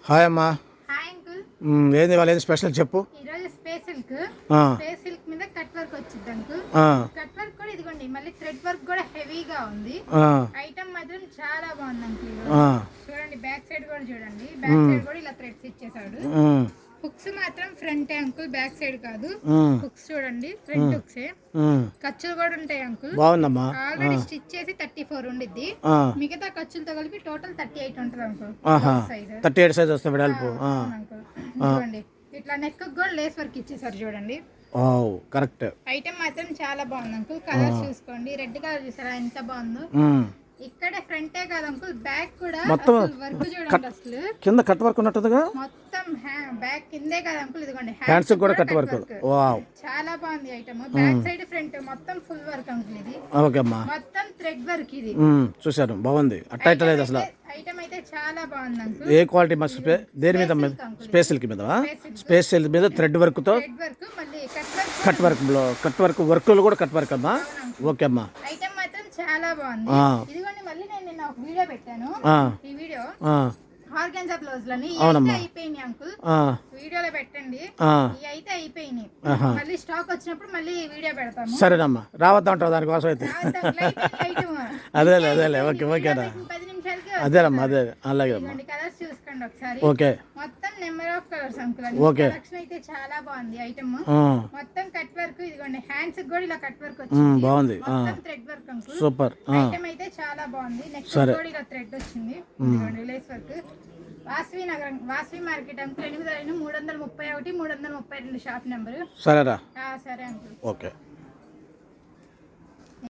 Hi అమ్మా. Hi uncle. ఏంది వాళ్ళు ఏది స్పెషల్ చెప్పు. ఈరోజు స్పేస్ సిల్క్ మీద కట్ వర్క్ వచ్చింది అంకుల్. కట్ వర్క్ కూడా ఇదిగోండి, మళ్ళీ థ్రెడ్ వర్క్ కూడా హెవీగా ఉంది. ఐటమ్ మాత్రం చాలా బాగుంది అంకుల్. చూడండి బ్యాక్ సైడ్ కూడా చూడండి, బ్యాక్ సైడ్ కూడా ఇలా థ్రెడ్స్ ఇచ్చేసాడు. హుక్స్ మాత్రం ఫ్రంటే అంకుల్, బ్యాక్ సైడ్ కాదు. హుక్స్ చూడండి, ఫ్రంట్ హుక్సే. ఖర్చులు కూడా ఉంటాయి అంకుల్. బాగుందమ్మా. ఆల్రెడీ స్టిచ్ చేసి 34 ఉండిద్ది. మిగతా ఖర్చులతో కలిపి టోటల్ 38 ఉంటుంది అంకుల్. 38 సైజ్ వస్తుంది వెడల్పు. చూడండి ఇట్లా నెక్ కూడా లేస్ వర్క్ ఇచ్చేసారు చూడండి. కరెక్ట్. ఐటమ్ మాత్రం చాలా బాగుంది అంకుల్. కలర్ చూసుకోండి, రెడ్ కలర్ చూసారా ఎంత బాగుందో. ఇక్కడ ఫ్రంటే కాదు అంకుల్, బ్యాక్ కూడా మొత్తం వర్క్ చూడండి. అసలు కింద కట్ వర్క్ ఉన్నట్టుగా మొత్తం బ్యాక్ కిందే కాదు అంకుల్, ఇదిగోండి హ్యాండ్స్ కూడా కట్ వర్క్. వావ్, చాలా బాగుంది ఐటమ్. బ్యాక్ సైడ్ ఫ్రంట్ మొత్తం ఫుల్ వర్క్ అంకుల్. ఇది ఓకే అమ్మా, మొత్తం థ్రెడ్ వర్క్. ఇది చూశాను, బాగుంది. అట్టయిట లేదు అసలు. ఐటమ్ అయితే చాలా బాగుంది అంకుల్. ఏ క్వాలిటీ మస్తు. దేని మీద? స్పేస్ సిల్క్ మీద. స్పేస్ సిల్క్ మీద థ్రెడ్ వర్క్ తో మళ్ళీ కట్ వర్క్ వర్క్లు కూడా కట్ వర్క్ అమ్మా. ఓకే అమ్మా, ఐటమ్ మాత్రం చాలా బాగుంది. ఇదిగోండి మళ్ళీ నేను నిన్న ఒక వీడియో పెట్టాను. ఈ వీడియో ఆర్గాన్జా బ్లౌజ్ లని అయిపోయినాయి అంకుల్. వీడియోలో పెట్టండి, ఇవి అయితే అయిపోయినాయి. మళ్ళీ స్టాక్ వచ్చినప్పుడు మళ్ళీ వీడియో పెడతాము. సరేనమ్మా, రావద్దా ఉంటావు దానికోసం అయితే. అదేలే ఓకే ఓకేనా. 10 నిమిషాలకి అదేనమ్మా, అదే అలాగే అమ్మా. కలర్స్ చూసుకోండి ఒకసారి. ఓకే, మొత్తం number of colours uncle. Okay, collection అయితే చాలా బాగుంది ఐటమ్. మొత్తం కట్ వర్క్, ఇదిగోండి హ్యాండ్స్ కూడా ఇలా కట్ వర్క్ వచ్చింది. బాగుంది. మొత్తం thread work uncle. Super. Item అయితే చాలా బాగుంది. నెక్స్ట్ కూడా ఇలా థ్రెడ్ వచ్చింది, ఇదిగోండి lace work. Vasavi market uncle, 8 331 332 shop number. సరేరా. సరే అంకుల్, ఓకే.